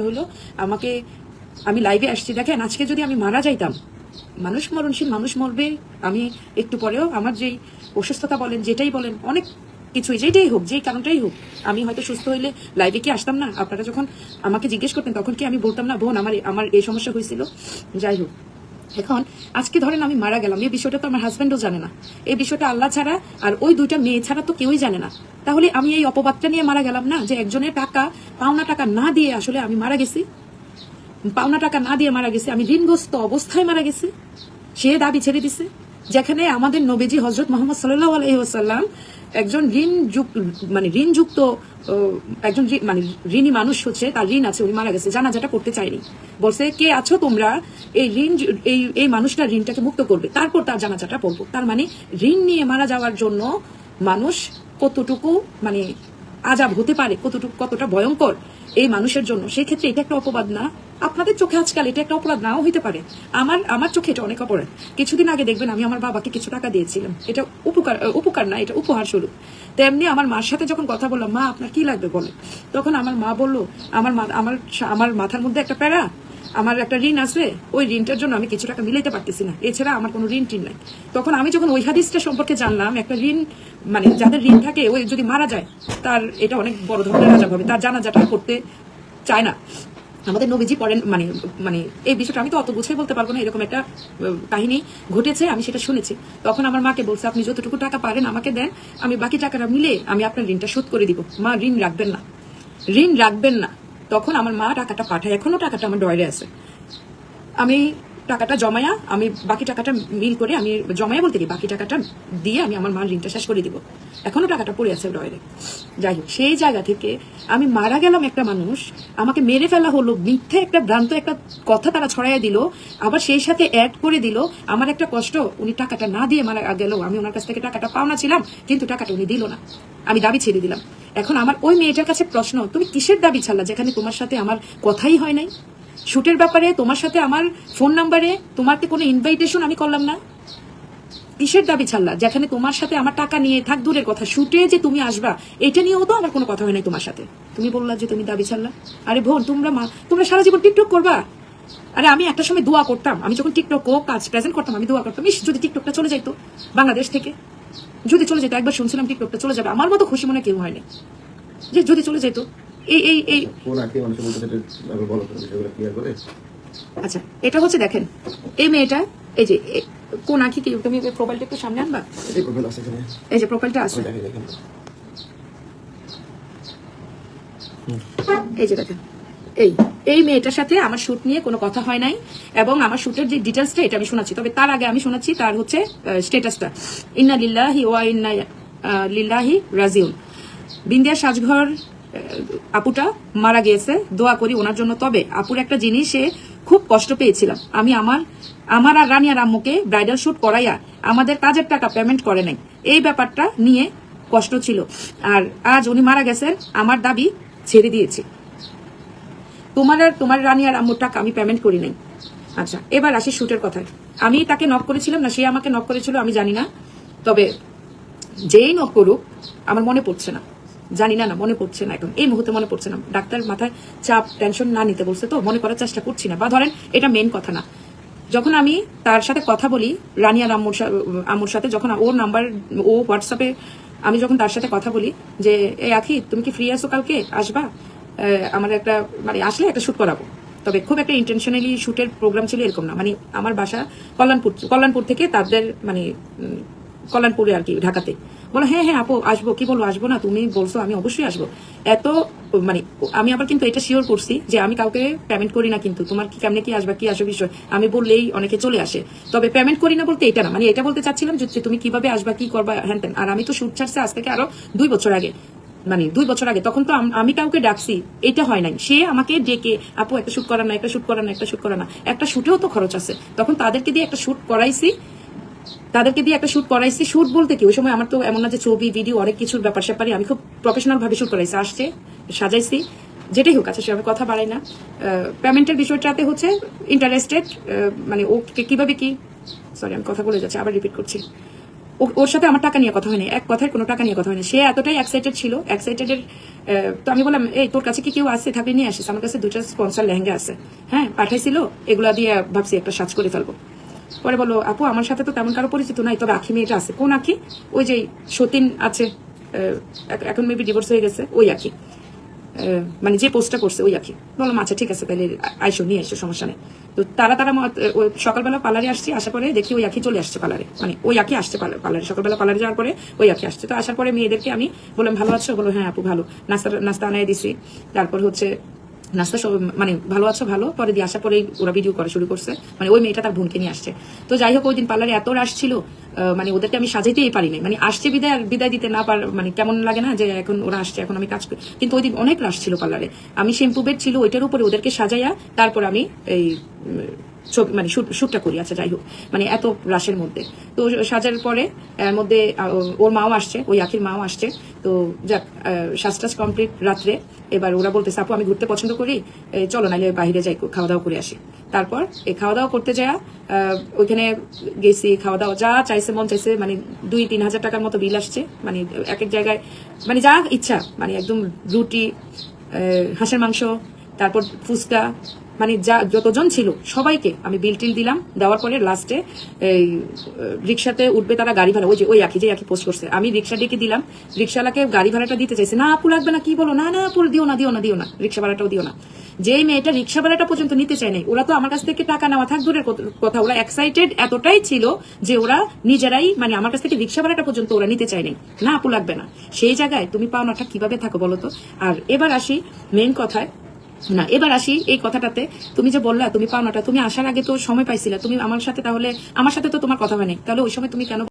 হলো আমাকে, আমি লাইভে আসছি দেখেন, আজকে যদি আমি মারা যাইতাম, মানুষ মরণশীল, মানুষ মরবে, আমি একটু পরেও আমার যেই অসুস্থতা বলেন, যেটাই বলেন, অনেক কিছুই, যেটাই হোক, যেই কারণটাই হোক, আমি হয়তো সুস্থ হইলে লাইভে কি আসতাম না? আপনারা যখন আমাকে জিজ্ঞেস করতেন তখন কি আমি বলতাম না বোন আমার এই সমস্যা হয়েছিল? যাই হোক, এখন আজকে ধরেন আমি মারা গেলাম, এই বিষয়টা তো আমার হাজব্যান্ডও জানে না, এই বিষয়টা আল্লাহ ছাড়া আর ওই দুইটা মেয়ে ছাড়া তো কেউই জানে না। তাহলে আমি এই অপবাদটা নিয়ে মারা গেলাম না, যে একজনের টাকা, পাওনা টাকা না দিয়ে আসলে আমি মারা গেছি, পাওনা টাকা না দিয়ে মারা গেছি, আমি ঋণগ্রস্ত অবস্থায় মারা গেছি। সে দাবি ছেড়ে দিছে, যেখানে আমাদের নবীজি হযরত মুহাম্মদ সাল্লাল্লাহু আলাইহি ওয়াসাল্লাম একজন ঋণযুক্ত একজন মানে ঋণী মানুষ হচ্ছে, তার ঋণ আছে, উনি মারা গেছে, জানাজাটা করতে চায়নি, বলছে কে আছো তোমরা এই ঋণ, এই মানুষটার ঋণটাকে মুক্ত করবে, তারপর তার জানাজাটা পড়বো। তার মানে ঋণ নিয়ে মারা যাওয়ার জন্য মানুষ কতটুকু মানে আজাব হতে পারে, কতটা ভয়ঙ্কর এই মানুষের জন্য, সেই ক্ষেত্রে এটা একটা অপবাদ না? আপনাদের চোখে আজকাল এটা একটা অপরাধ নাও হইতে পারে, আমার চোখে এটা অনেক অপরাধ। কিছুদিন আগে দেখবেন আমি আমার বাবাকে কিছু টাকা দিয়েছিলাম, এটা উপকার না, এটা উপহার স্বরূপ। তেমনি আমার মার সাথে যখন কথা বললাম, মা আপনার কি লাগবে বলে, তখন আমার মা বললো আমার মাথার মধ্যে একটা প্যারা, আমার একটা ঋণ আছে, ওই ঋণটার জন্য আমি কিছু টাকা মিলাইতে পারতেছি না, এছাড়া আমার কোনো ঋণ টিন নাই। তখন আমি যখন ওই হাদিসটা সম্পর্কে জানলাম, একটা ঋণ মানে যাদের ঋণ থাকে, ওই যদি মারা যায় তার এটা অনেক বড় ধরনের আযাব হবে, তার জানাজাটা করতে চায় না। আমাদের নবীজি পড়েন মানে এই বিষয়টা আমি তো অত গুছিয়ে বলতে পারবো না, এরকম একটা কাহিনী ঘটেছে, আমি সেটা শুনেছি। তখন আমার মাকে বলছে আপনি যতটুকু টাকা পারেন আমাকে দেন, আমি বাকি টাকাটা মিলে আমি আপনার ঋণটা শোধ করে দিব। মা ঋণ রাখবেন না। তখন আমার মা টাকাটা পাঠায়, এখনো টাকাটা আমার ডয়ারে আছে। আমি টাকাটা জমায়া, আমি বাকি টাকাটা মিল করে, আমি জমায়া বলতে কি বাকি টাকাটা দিয়ে আমি আমার মার ঋণটা শেষ করে দিব, এখনো টাকাটা পড়ে আছে ডয়ারে। যাই হোক, সেই জায়গা থেকে আমি মারা গেলাম, একটা মানুষ আমাকে মেরে ফেলা হলো, মিথ্যে একটা ভ্রান্ত একটা কথা তারা ছড়াইয়া দিল, আবার সেই সাথে অ্যাড করে দিল আমার একটা কষ্ট, উনি টাকাটা না দিয়ে মারা গেল, আমি ওনার কাছ থেকে টাকাটা পাওনা ছিলাম, কিন্তু টাকাটা উনি দিল না, আমি দাবি ছেড়ে দিলাম। এখন আমার ওই মেয়েটার কাছে প্রশ্ন, তুমি কিসের দাবি ছাড়লা, যেখানে তোমার সাথে আমার কথাই হয় নাই? শুটের ব্যাপারে তোমার সাথে আমার ফোন নাম্বারে তোমাকে কোনো ইনভাইটেশন আমি করলাম না, কিসের দাবি ছাড়লা, যেখানে তোমার সাথে আমার টাকা নিয়ে থাক দূরের কথা, শুটে যে তুমি আসবা এটা নিয়েও তো আমার কোনো কথা হয় নাই তোমার সাথে, তুমি বললা যে তুমি দাবি ছাড়লা। আরে বোন, তোমরা সারা জীবন টিকটক করবা? আরে আমি একটা সময় দোয়া করতাম, আমি যখন টিকটক কাজ প্রেজেন্ট করতাম, আমি দোয়া করতাম, যদি টিকটকটা চলে যাইতো বাংলাদেশ থেকে, যদি চলে যেত, একবার শুনছিলাম টিকটকটা চলে যাবে, আমার মতো খুশি মনে কেউ হয়নি যে যদি চলে যেত। আচ্ছা, এটা হচ্ছে দেখেন, এই মেয়েটা, এই যে কোন আঁকি, কি তুমি প্রোফাইলটা একটু সামনে আনবা, এই যে প্রোফাইলটা আছে, এই যে দেখেন, এই মেয়েটার সাথে আমার শুট নিয়ে কোনো কথা হয় নাই, এবং আমার শুটের যে ডিটেলসটা এটা আমি শোনাচ্ছি। তবে তার আগে আমি শোনাচ্ছি তার হচ্ছে স্ট্যাটাসটা, ইন্না লিল্লাহি ওয়া ইন্না লিল্লাহি রাজিউন। বিন্দিয়া সাজঘর আপুটা মারা গিয়েছে, দোয়া করি ওনার জন্য। তবে আপুর একটা জিনিস, সে খুব কষ্ট পেয়েছিলাম, আমি আমার আর রানিয়ার আম্মুকে ব্রাইডাল শুট করাইয়া আমাদের কাজের টাকা পেমেন্ট করে নাই, এই ব্যাপারটা নিয়ে কষ্ট ছিল। আর আজ উনি মারা গেছেন, আমার দাবি ছেড়ে দিয়েছি, তোমার রানিয়ার আম্মুর টাকা আমি পেমেন্ট করি নাই। আচ্ছা, এবার আসি শুটের কথায়। আমি তাকে নক করেছিলাম না, সে আমাকে নক করেছিল আমি জানি না, তবে যেই নক করুক আমার মনে পড়ছে না, জানি না, মনে পড়ছে না, এখন এই মুহূর্তে মনে পড়ছে না। ডাক্তার মাথায় চাপ টেনশন না নিতে বলছে, তো মনে করার চেষ্টা করছি না, বা ধরেন এটা মেন কথা না। যখন আমি তার সাথে কথা বলি, রানিয়ার আম্মুর সাথে, যখন ওর নাম্বার, ও হোয়াটসঅ্যাপে, আমি যখন তার সাথে কথা বলি যে এই আখি তুমি কি ফ্রি আছো, কালকে আসবা, আমার একটা মানে আসলে একটা শুট করাবো, তবে খুব একটা ইন্টেনশনালি শুটের প্রোগ্রাম ছিল এরকম না, মানে আমার বাসা কল্যাণপুর থেকে তাদের মানে কল্যাণপুরে আর কি, ঢাকাতে। বলো হ্যাঁ আপু আসবো, কি বলবো আসবো না, তুমি বলছো আমি অবশ্যই আসবো। এত মানে আমি আবার কিন্তু এটা শিওর করছি যে আমি কাউকে পেমেন্ট করি না, কিন্তু তোমার কি কেমনে কি আসবা, কি আসো বিষয় আমি বললেই অনেকে চলে আসে, তবে পেমেন্ট করি না বলতে এটা না, মানে এটা বলতে চাচ্ছিলাম যে তুমি কিভাবে আসবা, কি করবা, হ্যান তেন। আর আমি তো শুট ছাড়ছে আজ থেকে আরো 2 বছর আগে, মানে 2 বছর আগে, তখন তো আমি কাউকে ডাকছি, এটা হয় নাই, সে আমাকে ডেকে আপু একটা শুট করা না, একটা শুট করা না, একটা শুট করা না, একটা শুটেও তো খরচ আছে, তখন তাদেরকে দিয়ে একটা শুট করাইছি, শুট বলতে কি ওই সময় আমার তো এমন না যে ছবি ভিডিও অনেক কিছুর ব্যাপার স্যাপারে, আমি খুব প্রফেশনাল ভাবে শুট করাইছি, আসছে সাজাইছি, যেটাই হোক। আছে সে আমি কথা বাড়াই না। পেমেন্টের বিষয়টাতে হচ্ছে ইন্টারেস্টেড, মানে ও কিভাবে কি, সরি আমি কথা বলে যাচ্ছি, আবার রিপিট করছি। ওর সাথে আমার টাকা নিয়ে কথা হয়নি, এক কথায় কোনো টাকা নিয়ে কথা হয়নি। সে এতটাই এক্সাইটেড ছিল, এক্সাইটেডের তো আমি বললাম এই তোর কাছে কি কেউ আছে, থাকলে নিয়ে আসিস, আমার কাছে 2টা স্পন্সর লেহেঙ্গা আছে, হ্যাঁ পাঠাইছিল, এগুলা দিয়ে ভাবছি একটা সাজ করে ফেলবো। পরে বলো আপু আমার সাথে তো তেমন কারো পরিচিত নাই, তবে আখি মেয়েটা আছে। কোন আখি? ওই যে সতীন আছে, এখন মেবি ডিভোর্স হয়ে গেছে, ওই আখি, মানে যে পোস্টটা করছে ওই আখি। বললাম আচ্ছা ঠিক আছে তাহলে আইসো, নিয়ে এসো, সমস্যা নেই। তো তারা সকালবেলা পার্লারে আসছি, আসার পরে দেখি ওই আখি চলে আসছে পার্লারে, মানে ওই আখি আসছে পার্লারে, সকালবেলা পার্লারে যাওয়ার পরে ওই আখি আসছে। তো আসার পরে মেয়েদেরকে আমি বললাম ভালো আছো, বলো হ্যাঁ আপু ভালো, নাস্তা আনাই দিছি। তারপর হচ্ছে নাস্তা সব মানে ভালো আছো, ভালো। পরে দিয়ে আসার পরেই ওরা ভিডিও করা শুরু করছে, মানে ওই মেয়েটা তার বোনকে নিয়ে আসছে। তো যাই হোক ওই দিন পার্লারে এত রাশ ছিল, মানে ওদেরকে আমি সাজাইতেই পারি নাই, মানে আসছে বিদায় দিতে না পার, মানে কেমন লাগে না যে এখন ওরা আসছে এখন আমি কাজ করি। কিন্তু ওই দিন অনেক রাশ ছিল পার্লারে, আমি শ্যাম্পু বেড ছিল ওইটার উপরে ওদেরকে সাজাইয়া তারপর আমি এই মানে শুটটা করি। আচ্ছা যাই হোক, মানে এত রাশের মধ্যে তো সাজার পরে এর মধ্যে ওর মাও আসছে, ওই আখির মাও আসছে। তো যাক সাজটাজ কমপ্লিট রাত্রে। এবার ওরা বলতেছে আপু আমি ঘুরতে পছন্দ করি, চলো নাইলে বাইরে যাই খাওয়া দাওয়া করে আসি। তারপর এই খাওয়া দাওয়া করতে যাওয়া ওইখানে গেছি, খাওয়া দাওয়া যা চাইছে মন চাইছে, মানে 2-3 হাজার টাকার মতো বিল আসছে, মানে এক এক জায়গায় মানে যা ইচ্ছা, মানে একদম রুটি, হাঁসের মাংস, তারপর ফুচকা, মানে যা যতজন ছিল সবাইকে আমি বিল টিল দিলাম। দেওয়ার পরে লাস্টে এই রিক্সাতে উঠবে তারা গাড়ি ভাড়া, ওই যে ওই আখি যে আখি পোস্ট করছে, আমি রিক্সা ডেকে দিলাম, রিক্সাওয়ালাকে গাড়ি ভাড়াটা দিতে চাইছে, না আপু লাগবে না, কি বলো, না না আপু দিও না রিক্সা ভাড়াটাও দিও না। যেই মেয়েটা রিক্সা ভাড়াটা পর্যন্ত নিতে চায় নাই, ওরা তো আমার কাছ থেকে টাকা নেওয়া থাক দূরের কথা, ওরা এক্সাইটেড এতটাই ছিল যে ওরা নিজেরাই মানে আমার কাছ থেকে রিক্সা ভাড়াটা পর্যন্ত ওরা নিতে চায় নাই, না আপু লাগবে না। সেই জায়গায় তুমি পাওনাটা কিভাবে থাকো বলো তো? আর এবার আসি মেইন কথায়, না এবার আসি এই কথাটাতে, তুমি যে বললা তুমি পাওনাটা, তুমি আসার আগে তো সময় পাইছিলা, তুমি আমার সাথে, তাহলে আমার সাথে তো তোমার কথা হয়নি, তাহলে ওই সময় তুমি কেন